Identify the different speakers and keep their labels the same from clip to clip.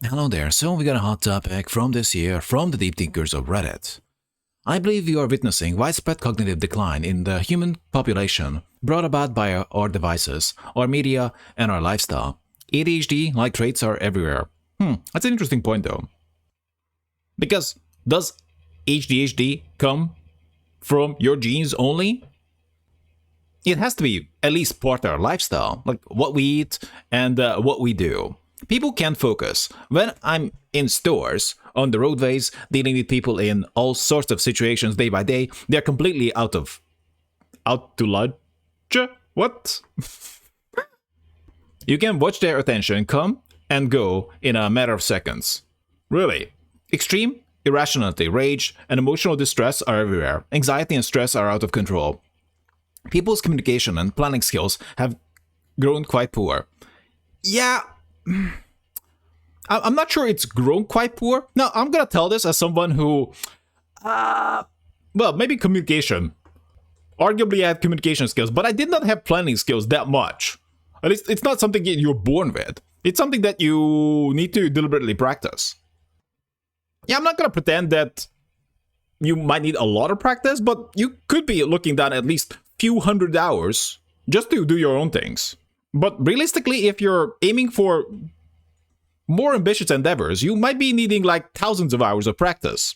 Speaker 1: Hello there, so we got a hot topic from this year from the deep thinkers of Reddit. I believe we are witnessing widespread cognitive decline in the human population brought about by our devices, our media, and our lifestyle. ADHD-like traits are everywhere. That's an interesting point though. Because does ADHD come from your genes only? It has to be at least part of our lifestyle, like what we eat and what we do. People can't focus. When I'm in stores, on the roadways, dealing with people in all sorts of situations day by day, they're completely out to lunch? What? You can watch their attention come and go in a matter of seconds. Really. Extreme irrationality, rage, and emotional distress are everywhere. Anxiety and stress are out of control. People's communication and planning skills have grown quite poor. Yeah, I'm not sure it's grown quite poor. Now, I'm gonna tell this as someone who, maybe communication. Arguably, I had communication skills, but I did not have planning skills that much. At least, it's not something you're born with. It's something that you need to deliberately practice. Yeah, I'm not gonna pretend that you might need a lot of practice, but you could be looking down at least few hundred hours just to do your own things. But realistically, if you're aiming for more ambitious endeavors, you might be needing like thousands of hours of practice.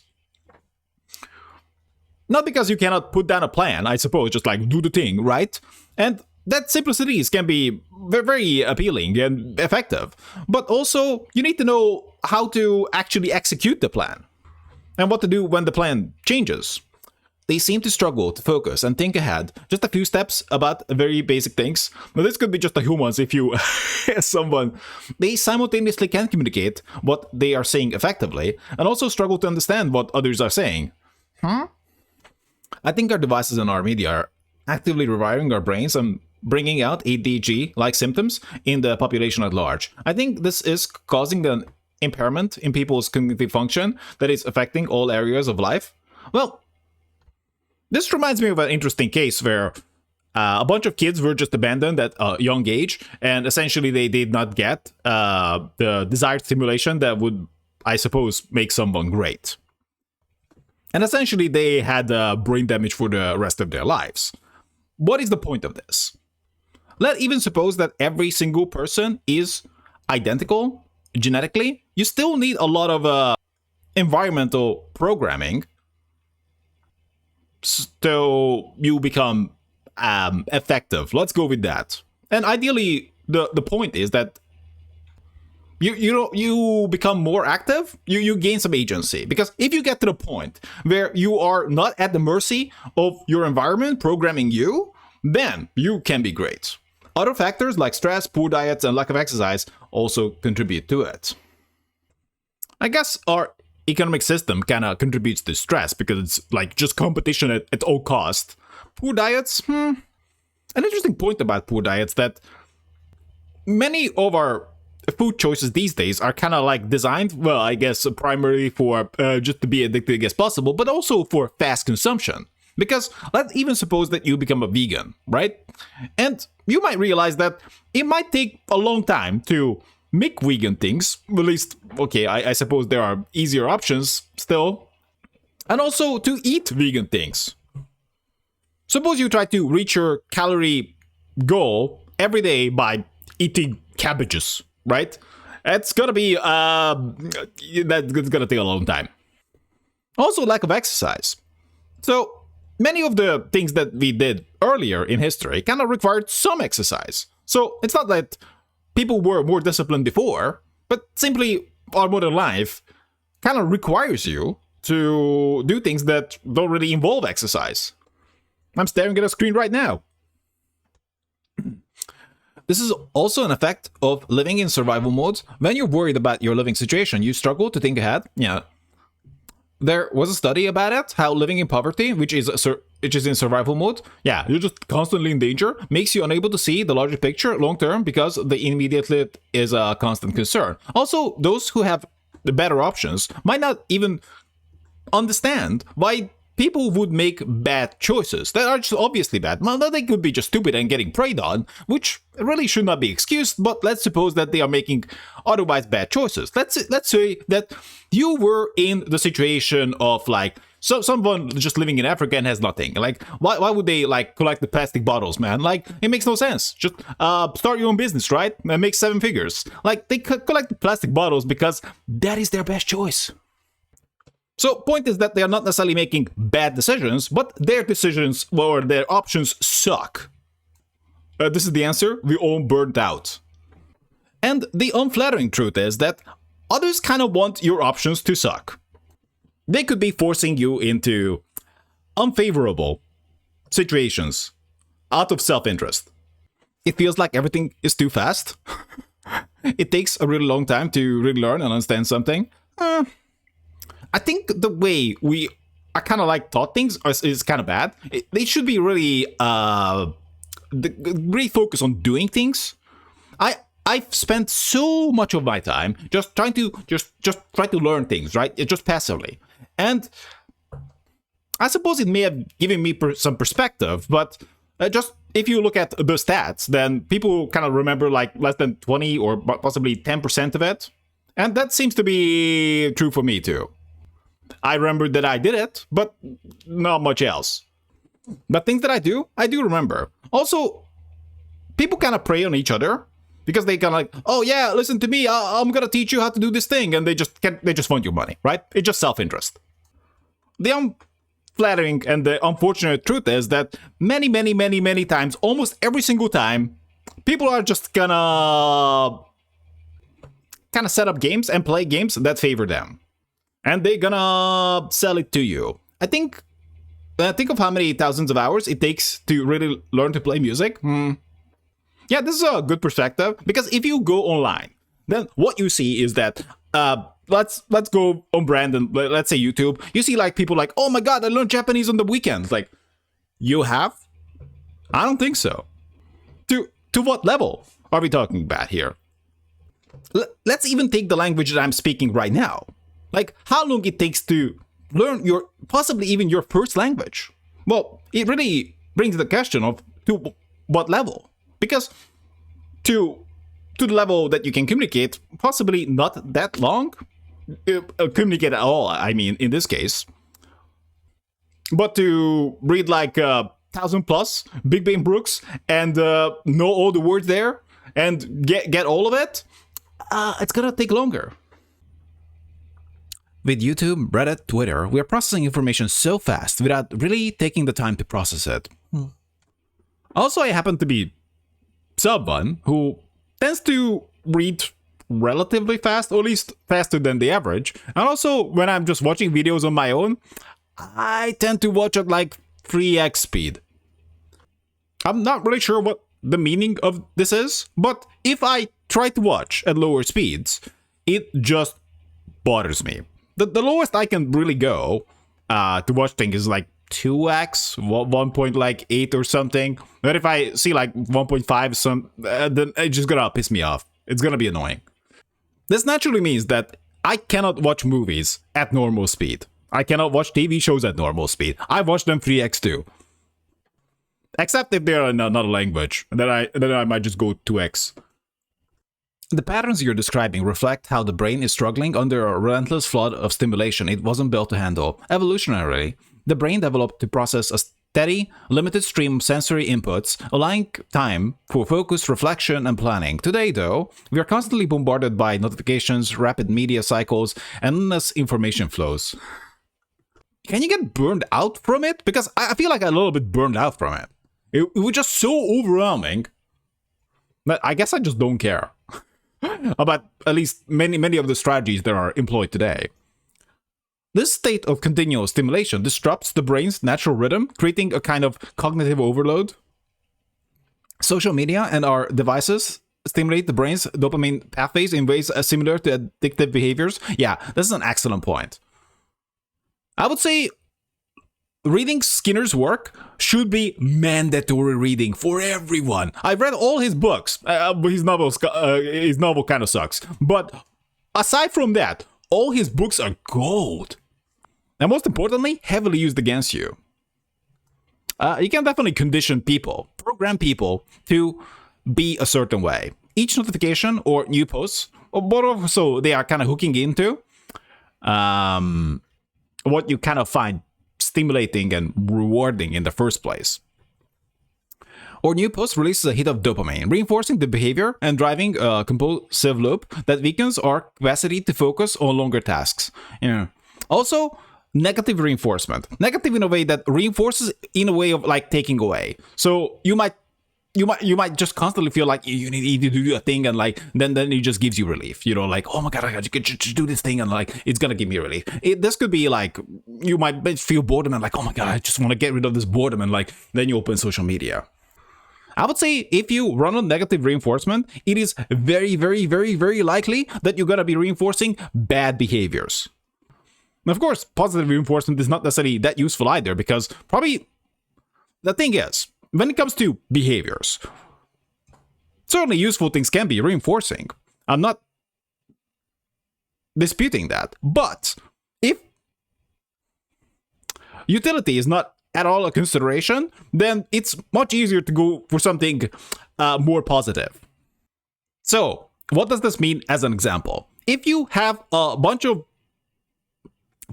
Speaker 1: Not because you cannot put down a plan, I suppose, just like do the thing, right? And that simplicity can be very appealing and effective. But also, you need to know how to actually execute the plan and what to do when the plan changes. They seem to struggle to focus and think ahead, just a few steps about very basic things. Now, this could be just a humans if you as someone. They simultaneously can communicate what they are saying effectively and also struggle to understand what others are saying. I think our devices and our media are actively rewiring our brains and bringing out ADHD-like symptoms in the population at large. I think this is causing an impairment in people's cognitive function that is affecting all areas of life. Well, this reminds me of an interesting case where a bunch of kids were just abandoned at a young age, and essentially they did not get the desired stimulation that would, I suppose, make someone great. And essentially they had brain damage for the rest of their lives. What is the point of this? Let's even suppose that every single person is identical genetically. You still need a lot of environmental programming so you become effective. Let's go with that. And ideally, the point is that you become more active, you gain some agency. Because if you get to the point where you are not at the mercy of your environment programming you, then you can be great. Other factors like stress, poor diets, and lack of exercise also contribute to it. I guess our economic system kind of contributes to stress because it's like just competition at all cost. Poor diets, an interesting point about poor diets that many of our food choices these days are kind of like designed, well, I guess primarily for just to be addictive as possible, but also for fast consumption. Because let's even suppose that you become a vegan, right? And you might realize that it might take a long time to make vegan things. At least, okay, I suppose there are easier options still. And also to eat vegan things. Suppose you try to reach your calorie goal every day by eating cabbages, right? It's gonna be, that's gonna take a long time. Also, lack of exercise. So, many of the things that we did earlier in history kind of required some exercise. So, it's not that people were more disciplined before, but simply our modern life kind of requires you to do things that don't really involve exercise. I'm staring at a screen right now. This is also an effect of living in survival mode. When you're worried about your living situation, you struggle to think ahead. Yeah. There was a study about it, how living in poverty, which is in survival mode, yeah, you're just constantly in danger, makes you unable to see the larger picture long term because the immediate is a constant concern. Also, those who have the better options might not even understand why people would make bad choices that are just obviously bad. Well, they could be just stupid and getting preyed on, which really should not be excused, but let's suppose that they are making otherwise bad choices. Let's say that you were in the situation of like, so someone just living in Africa and has nothing. Like, why would they like collect the plastic bottles, man? Like, it makes no sense. Just start your own business, right? And make 7 figures. Like, they collect the plastic bottles because that is their best choice. So, point is that they are not necessarily making bad decisions, but their decisions or their options suck. This is the answer. We all burnt out. And the unflattering truth is that others kind of want your options to suck. They could be forcing you into unfavorable situations out of self-interest. It feels like everything is too fast. It takes a really long time to really learn and understand something. I think the way we are kind of like taught things is kind of bad. They should be really focused on doing things. I've spent so much of my time just trying to try to learn things, right? Just passively. And I suppose it may have given me some perspective, but just if you look at the stats, then people kind of remember like less than 20 or possibly 10% of it. And that seems to be true for me too. I remember that I did it, but not much else. But things that I do remember. Also, people kind of prey on each other because they kind of like, oh yeah, listen to me, I'm gonna teach you how to do this thing, and they just want your money, right? It's just self-interest. The unflattering and the unfortunate truth is that many times, almost every single time, people are just gonna kind of set up games and play games that favor them. And they're gonna sell it to you. Think of how many thousands of hours it takes to really learn to play music. Yeah, this is a good perspective, because if you go online, then what you see is that let's go on brand and let's say YouTube. You see like people like, oh my god, I learned Japanese on the weekends. Like, you have? I don't think so. To what level are we talking about here? Let's even take the language that I'm speaking right now. Like, how long it takes to learn possibly even your first language? Well, it really brings the question of to what level? Because to the level that you can communicate, possibly not that long. Communicate at all, I mean, in this case. But to read like 1,000 plus Big Bang Brooks and know all the words there and get all of it, it's gonna take longer. With YouTube, Reddit, Twitter, we are processing information so fast without really taking the time to process it. Also, I happen to be someone who tends to read relatively fast, or at least faster than the average. And also, when I'm just watching videos on my own, I tend to watch at like 3x speed. I'm not really sure what the meaning of this is, but if I try to watch at lower speeds, it just bothers me. The lowest I can really go to watch things is like 2x, 1.8 or something. But if I see like 1.5, then it's just gonna piss me off. It's gonna be annoying. This naturally means that I cannot watch movies at normal speed. I cannot watch TV shows at normal speed. I watch them 3x too. Except if they're in another language, then I might just go 2x. The patterns you're describing reflect how the brain is struggling under a relentless flood of stimulation it wasn't built to handle. Evolutionarily, the brain developed to process a steady, limited stream of sensory inputs, allowing time for focus, reflection, and planning. Today, though, we are constantly bombarded by notifications, rapid media cycles, and endless information flows. Can you get burned out from it? Because I feel like I'm a little bit burned out from it. It was just so overwhelming that I guess I just don't care about at least many of the strategies that are employed today. This state of continual stimulation disrupts the brain's natural rhythm, creating a kind of cognitive overload. Social media and our devices stimulate the brain's dopamine pathways in ways similar to addictive behaviors. Yeah, this is an excellent point. I would say reading Skinner's work should be mandatory reading for everyone. I've read all his books. His novel kind of sucks. But aside from that, all his books are gold. And most importantly, heavily used against you. You can definitely condition people, program people to be a certain way. Each notification or new posts, but also they are kind of hooking into what you kind of find stimulating and rewarding in the first place. Or new post releases a hit of dopamine, reinforcing the behavior and driving a compulsive loop that weakens our capacity to focus on longer tasks. Also, negative reinforcement. Negative in a way that reinforces in a way of like taking away. So you might just constantly feel like you need to do a thing, and like then it just gives you relief. Like, oh my god, I could just do this thing, and like it's gonna give me relief. This could be like you might feel boredom and like, oh my god, I just want to get rid of this boredom, and like then you open social media. I would say if you run on negative reinforcement, it is very, very, very, very likely that you're gonna be reinforcing bad behaviors. And of course, positive reinforcement is not necessarily that useful either, because probably the thing is, when it comes to behaviors, certainly useful things can be reinforcing. I'm not disputing that. But if utility is not at all a consideration, then it's much easier to go for something more positive. So, what does this mean as an example? If you have a bunch of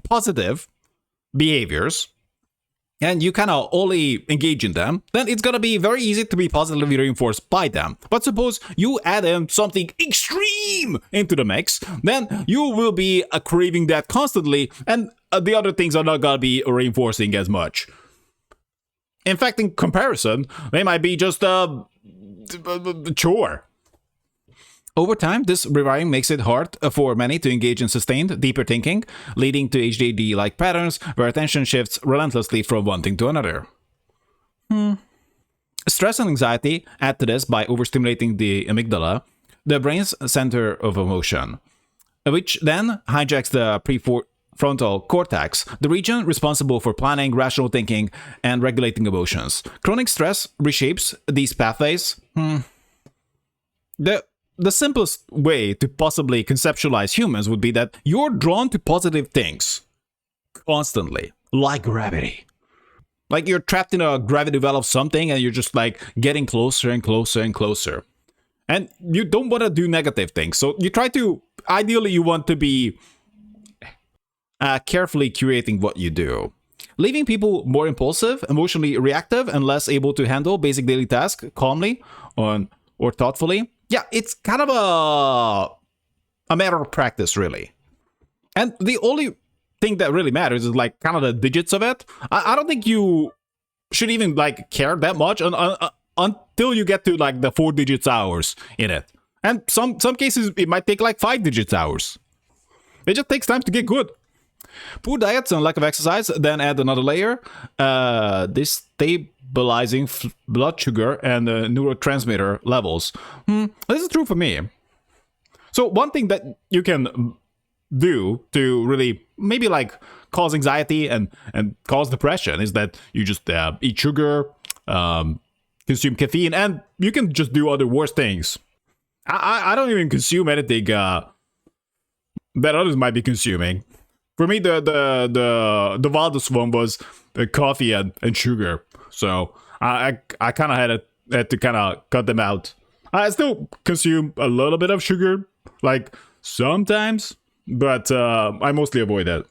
Speaker 1: positive behaviors, and you kind of only engage in them, then it's gonna be very easy to be positively reinforced by them. But suppose you add in something extreme into the mix, then you will be craving that constantly, and the other things are not gonna be reinforcing as much. In fact, in comparison, they might be just a chore. Over time, this rewiring makes it hard for many to engage in sustained, deeper thinking, leading to HDD-like patterns where attention shifts relentlessly from one thing to another. Stress and anxiety add to this by overstimulating the amygdala, the brain's center of emotion, which then hijacks the prefrontal cortex, the region responsible for planning, rational thinking, and regulating emotions. Chronic stress reshapes these pathways. The simplest way to possibly conceptualize humans would be that you're drawn to positive things constantly, like gravity. Like you're trapped in a gravity well of something and you're just like getting closer and closer and closer. And you don't want to do negative things. So you try to, ideally you want to be carefully curating what you do. Leaving people more impulsive, emotionally reactive, and less able to handle basic daily tasks calmly or thoughtfully. Yeah, it's kind of a matter of practice, really. And the only thing that really matters is like kind of the digits of it. I don't think you should even like care that much until you get to like the 4 digits hours in it. And some cases it might take like 5 digits hours. It just takes time to get good. Poor diets and lack of exercise then add another layer. This stabilizing blood sugar and neurotransmitter levels. This is true for me. So one thing that you can do to really maybe like cause anxiety and cause depression is that you just eat sugar, consume caffeine, and you can just do other worse things. I don't even consume anything that others might be consuming. For me, the wildest one was the coffee and sugar. So I kind of had to kind of cut them out. I still consume a little bit of sugar, like sometimes, but I mostly avoid that.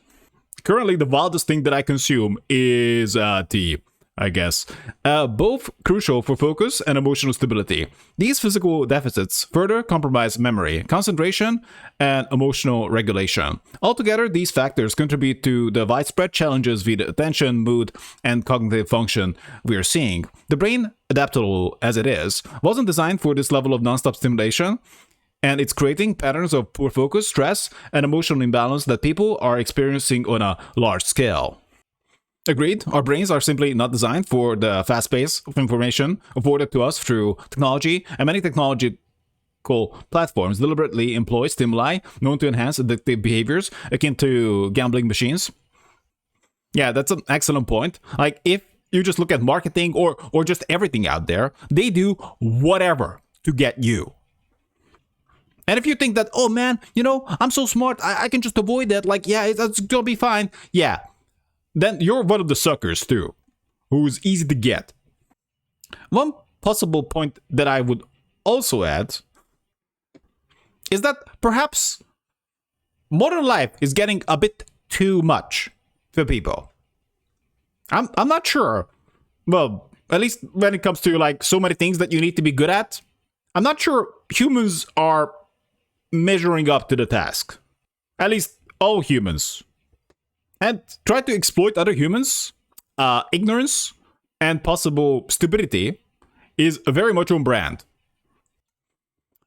Speaker 1: Currently, the wildest thing that I consume is tea, I guess. Both crucial for focus and emotional stability. These physical deficits further compromise memory, concentration, and emotional regulation. Altogether, these factors contribute to the widespread challenges with attention, mood, and cognitive function we are seeing. The brain, adaptable as it is, wasn't designed for this level of nonstop stimulation, and it's creating patterns of poor focus, stress, and emotional imbalance that people are experiencing on a large scale. Agreed, our brains are simply not designed for the fast pace of information afforded to us through technology, and many technological platforms deliberately employ stimuli known to enhance addictive behaviors akin to gambling machines. Yeah, that's an excellent point. Like, if you just look at marketing or just everything out there, they do whatever to get you. And if you think that, oh man, I'm so smart, I can just avoid that, like, yeah, it's gonna be fine. Yeah. then you're one of the suckers too, who's easy to get. One possible point that I would also add is that perhaps modern life is getting a bit too much for people. I'm not sure. Well, at least when it comes to like so many things that you need to be good at, I'm not sure humans are measuring up to the task. At least all humans. And try to exploit other humans, ignorance, and possible stupidity is very much on brand.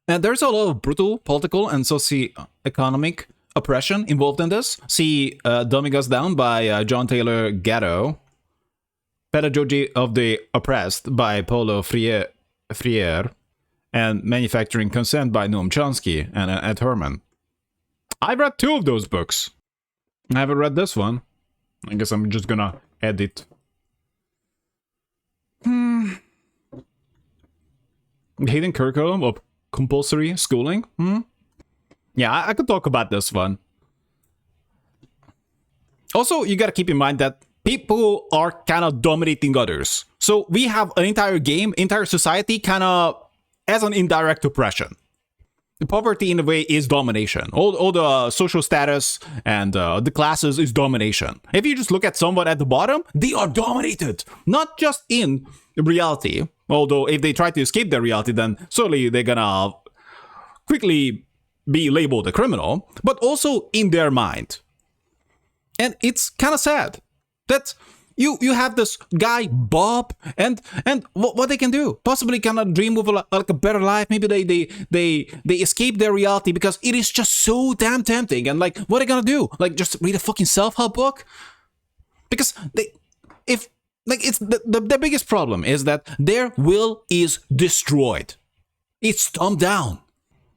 Speaker 1: And there's a lot of brutal political and socio-economic oppression involved in this. See Dumbing Us Down by John Taylor Gatto, Pedagogy of the Oppressed by Paulo Freire, and Manufacturing Consent by Noam Chomsky and Ed Herman. I've read 2 of those books. I haven't read this one. I guess I'm just gonna edit. Hidden curriculum of compulsory schooling? Yeah, I could talk about this one. Also, you gotta keep in mind that people are kind of dominating others. So we have an entire game, entire society kind of as an indirect oppression. The poverty in a way is domination. All the social status and the classes is domination. If you just look at someone at the bottom, they are dominated. Not just in reality. Although if they try to escape their reality, then certainly they're gonna quickly be labeled a criminal. But also in their mind. And it's kind of sad that you have this guy Bob and what they can do, possibly kind of dream of like a better life. Maybe they escape their reality because it is just so damn tempting. And like, what are they gonna do? Like, just read a fucking self-help book? Because it's the biggest problem is that their will is destroyed. It's dumbed down.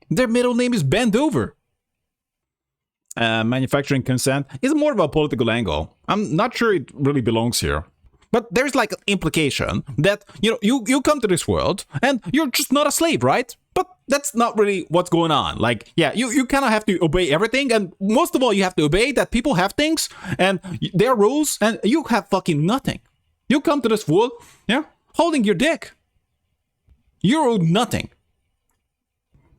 Speaker 1: Their middle name is bent over. Manufacturing consent is more of a political angle. I'm not sure it really belongs here. But there's like an implication that, you come to this world and you're just not a slave, right? But that's not really what's going on. Like, yeah, you kind of have to obey everything. And most of all, you have to obey that people have things and their rules and you have fucking nothing. You come to this world, yeah, holding your dick. You're owed nothing.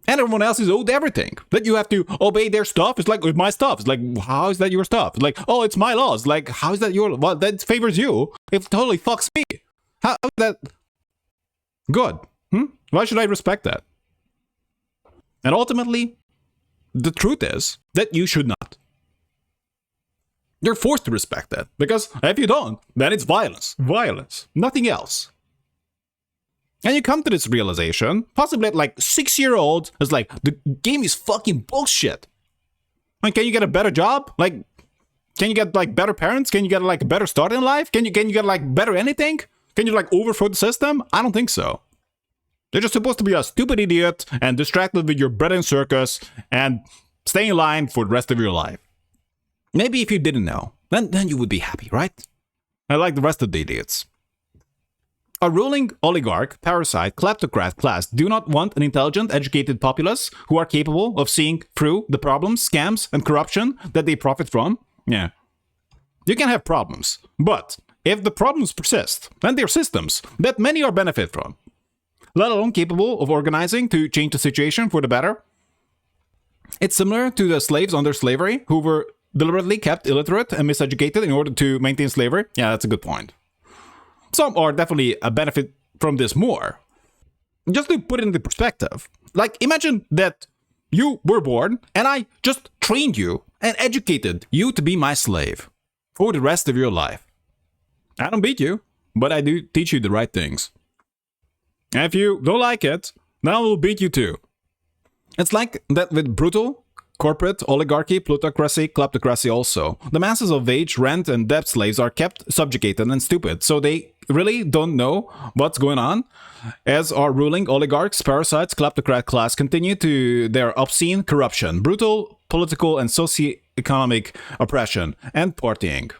Speaker 1: And everyone else is owed everything. That you have to obey their stuff. It's like, with my stuff. It's like, how is that your stuff? It's like, oh, it's my laws. Like, how is that your... Well, that favors you. It totally fucks me. How is that good? Why should I respect that? And ultimately, the truth is that you should not. You're forced to respect that. Because if you don't, then it's violence. Violence. Nothing else. And you come to this realization, possibly at like 6-year-old, it's like, the game is fucking bullshit. Like, can you get a better job? Like, can you get like better parents? Can you get like a better start in life? Can you get like better anything? Can you like overthrow the system? I don't think so. You're just supposed to be a stupid idiot and distracted with your bread and circus and stay in line for the rest of your life. Maybe if you didn't know, then you would be happy, right? I like the rest of the idiots. A ruling oligarch, parasite, kleptocrat class do not want an intelligent, educated populace who are capable of seeing through the problems, scams, and corruption that they profit from. Yeah. You can have problems, but if the problems persist, then they're systems that many are benefit from, let alone capable of organizing to change the situation for the better. It's similar to the slaves under slavery who were deliberately kept illiterate and miseducated in order to maintain slavery. Yeah, that's a good point. Some are definitely a benefit from this more. Just to put it into perspective, like imagine that you were born and I just trained you and educated you to be my slave for the rest of your life. I don't beat you, but I do teach you the right things. And if you don't like it, then I will beat you too. It's like that with brutal corporate oligarchy, plutocracy, kleptocracy also. The masses of wage, rent, and debt slaves are kept subjugated and stupid, so they really don't know what's going on, as our ruling oligarchs, parasites, kleptocrat class continue to their obscene corruption, brutal political and socio-economic oppression, and partying.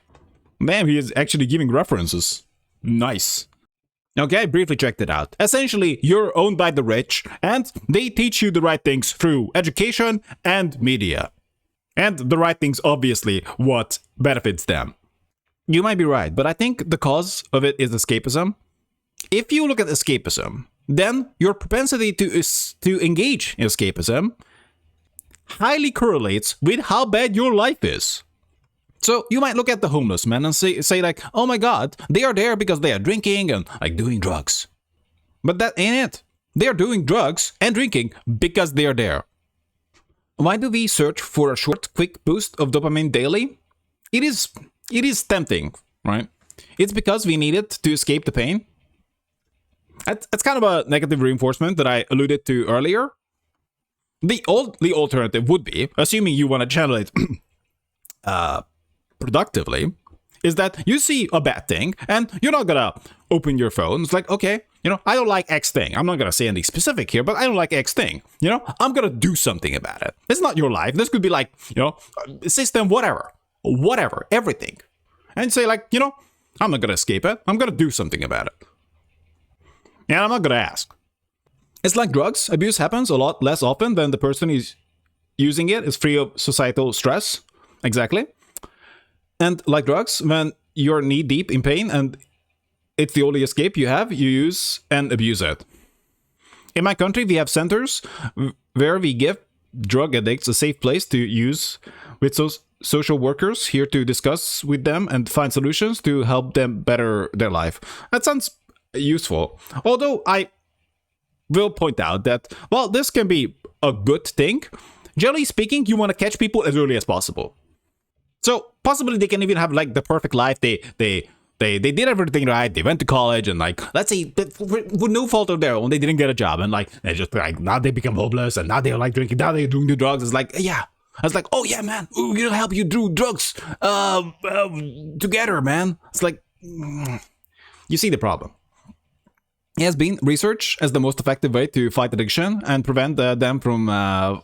Speaker 1: Damn, he is actually giving references. Nice. Okay, I briefly checked it out. Essentially, you're owned by the rich, and they teach you the right things through education and media. And the right things, obviously, what benefits them. You might be right, but I think the cause of it is escapism. If you look at escapism, then your propensity to engage in escapism highly correlates with how bad your life is. So you might look at the homeless man and say like, oh my god, they are there because they are drinking and like doing drugs. But that ain't it. They are doing drugs and drinking because they are there. Why do we search for a short, quick boost of dopamine daily? It is tempting, right? It's because we need it to escape the pain. That's kind of a negative reinforcement that I alluded to earlier. The alternative would be, assuming you want to channel it productively, is that you see a bad thing and you're not gonna open your phone. It's like, okay, I don't like X thing. I'm not gonna say anything specific here, but I don't like X thing. I'm gonna do something about it. It's not your life. This could be like, system, whatever, everything. And say like, I'm not gonna escape it. I'm gonna do something about it. And I'm not gonna ask. It's like drugs. Abuse happens a lot less often than the person who's using it is free of societal stress. Exactly. And like drugs, when you're knee deep in pain and it's the only escape you have, you use and abuse it. In my country, we have centers where we give drug addicts a safe place to use with social workers here to discuss with them and find solutions to help them better their life. That sounds useful. Although I will point out that, while this can be a good thing, generally speaking, you want to catch people as early as possible. So possibly they can even have like the perfect life. They did everything right. They went to college and like, let's say with no fault of their own, they didn't get a job and like they just like now they become homeless and now they're like drinking, now they're doing the drugs. It's like, yeah. I was like, oh yeah, man, we're gonna help you do drugs together, man. It's like, you see the problem. It has been researched as the most effective way to fight addiction and prevent them from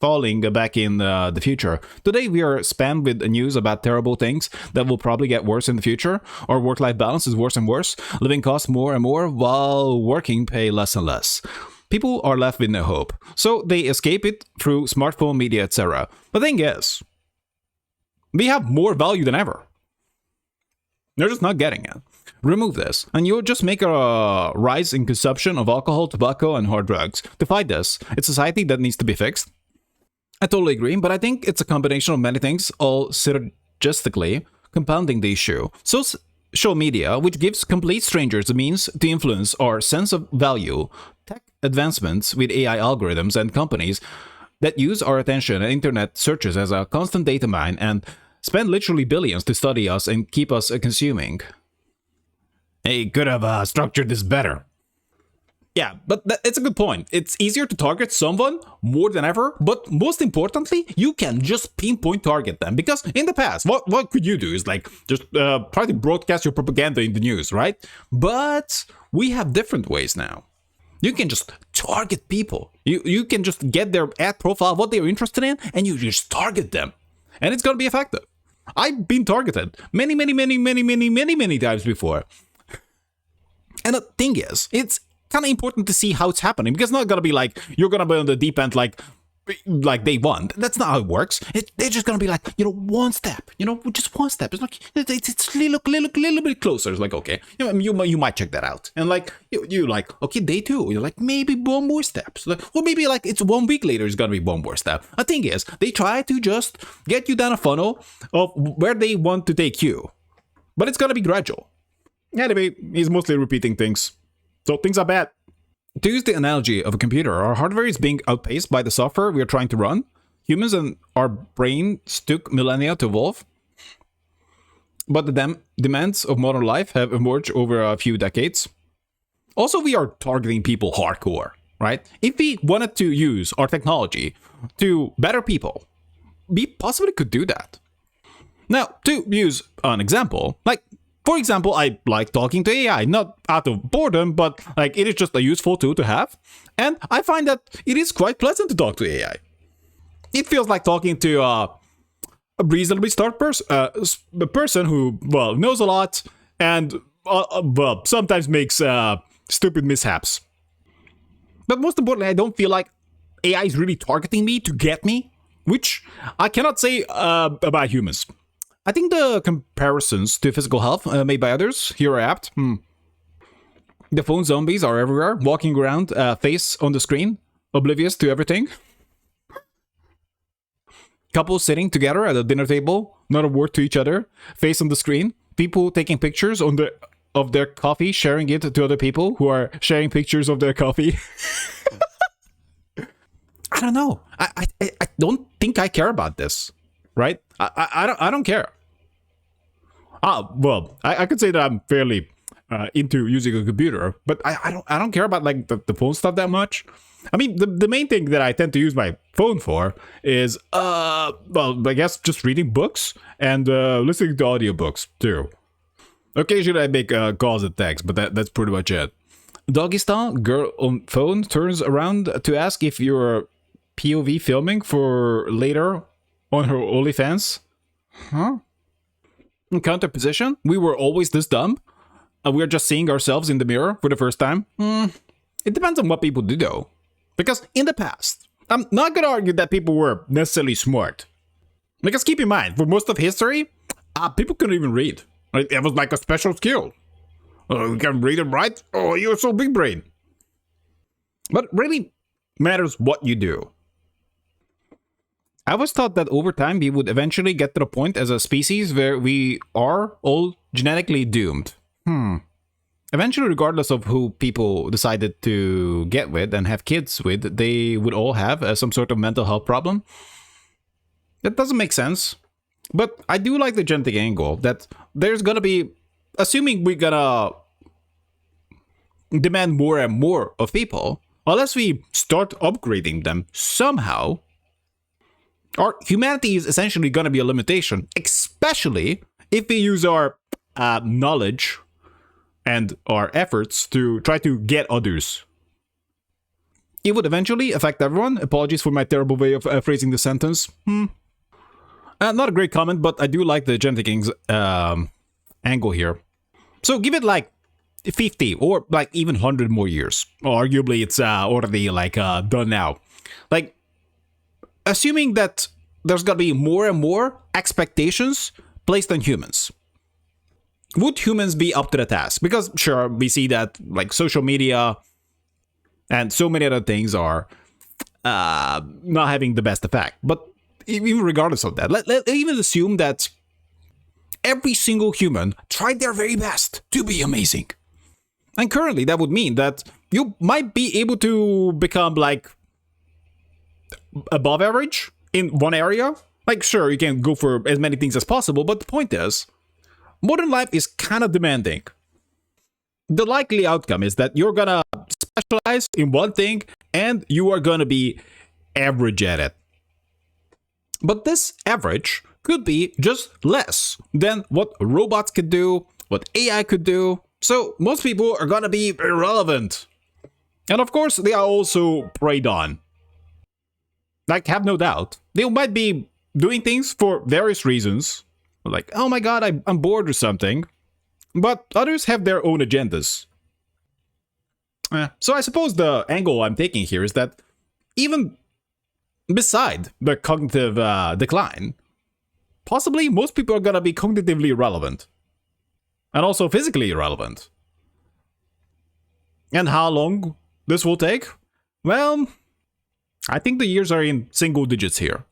Speaker 1: falling back in the future. Today we are spammed with news about terrible things that will probably get worse in the future. Our work-life balance is worse and worse. Living costs more and more while working pay less and less. People are left with no hope, so they escape it through smartphone, media, etc. The thing is, we have more value than ever. They're just not getting it. Remove this, and you'll just make a rise in consumption of alcohol, tobacco, and hard drugs. To fight this, it's a society that needs to be fixed. I totally agree, but I think it's a combination of many things, all synergistically compounding the issue. Social media, which gives complete strangers a means to influence our sense of value, tech advancements with AI algorithms and companies that use our attention and internet searches as a constant data mine and spend literally billions to study us and keep us consuming. Hey, could have structured this better. Yeah, but it's a good point. It's easier to target someone more than ever, but most importantly, you can just pinpoint target them. Because in the past, what could you do is like just try to broadcast your propaganda in the news, right? But we have different ways now. You can just target people. You can just get their ad profile, what they're interested in, and you just target them. And it's going to be effective. I've been targeted many times before. And the thing is, it's kind of important to see how it's happening, because it's not gonna be like you're gonna be on the deep end like day one. That's not how it works. They're just gonna be like, one step, just one step. It's like it's little bit closer. It's like, okay, you might check that out, and like you like, okay, day two, you're like maybe one more step. So or maybe like it's 1 week later, it's gonna be one more step. The thing is, they try to just get you down a funnel of where they want to take you, but it's gonna be gradual. Anyway, he's mostly repeating things. So things are bad. To use the analogy of a computer, our hardware is being outpaced by the software we are trying to run. Humans and our brains took millennia to evolve, but the demands of modern life have emerged over a few decades. Also, we are targeting people hardcore, right? If we wanted to use our technology to better people, we possibly could do that. Now, to use an example, for example, I like talking to AI, not out of boredom, but like it is just a useful tool to have. And I find that it is quite pleasant to talk to AI. It feels like talking to a reasonably smart a person who, knows a lot and, sometimes makes stupid mishaps. But most importantly, I don't feel like AI is really targeting me to get me, which I cannot say about humans. I think the comparisons to physical health made by others here are apt. The phone zombies are everywhere, walking around, face on the screen, oblivious to everything. Couples sitting together at a dinner table, not a word to each other, face on the screen. People taking pictures of their coffee, sharing it to other people who are sharing pictures of their coffee. I don't know. I don't think I care about this, right? I don't care. Well, I could say that I'm fairly into using a computer, but I don't care about like the phone stuff that much. I mean, the main thing that I tend to use my phone for is well, I guess just reading books and listening to audiobooks too. Occasionally I make calls and texts, but that's pretty much it. Doggy style, girl on phone turns around to ask if you're POV filming for later on her OnlyFans. Huh? In counterposition, we were always this dumb. We're just seeing ourselves in the mirror for the first time. It depends on what people do though. Because in the past, I'm not gonna argue that people were necessarily smart. Because keep in mind, for most of history, people couldn't even read. It was like a special skill. You can read and write? Oh, you're so big brain. But really matters what you do. I was taught that over time we would eventually get to the point as a species where we are all genetically doomed. Eventually, regardless of who people decided to get with and have kids with, they would all have some sort of mental health problem. That doesn't make sense. But I do like the genetic angle that there's gonna be, assuming we're gonna demand more and more of people, unless we start upgrading them somehow, our humanity is essentially gonna be a limitation, especially if we use our knowledge and our efforts to try to get others. It would eventually affect everyone. Apologies for my terrible way of phrasing the sentence. Not a great comment, but I do like the genetic angle here. So give it like 50 or like even 100 more years. Arguably, it's already like done now. Like, assuming that there's gonna be more and more expectations placed on humans. Would humans be up to the task? Because sure, we see that like social media and so many other things are not having the best effect. But even regardless of that, let's even assume that every single human tried their very best to be amazing. And currently that would mean that you might be able to become like above average in one area. Like sure, you can go for as many things as possible, but the point is, modern life is kind of demanding. The likely outcome is that you're gonna specialize in one thing and you are gonna be average at it. But this average could be just less than what robots could do, what AI could do. So most people are gonna be irrelevant. And of course, they are also preyed on. Like, have no doubt, they might be doing things for various reasons. Like, oh my god, I'm bored or something. But others have their own agendas. So I suppose the angle I'm taking here is that even beside the cognitive decline, possibly most people are gonna be cognitively irrelevant. And also physically irrelevant. And how long this will take? Well, I think the years are in single digits here.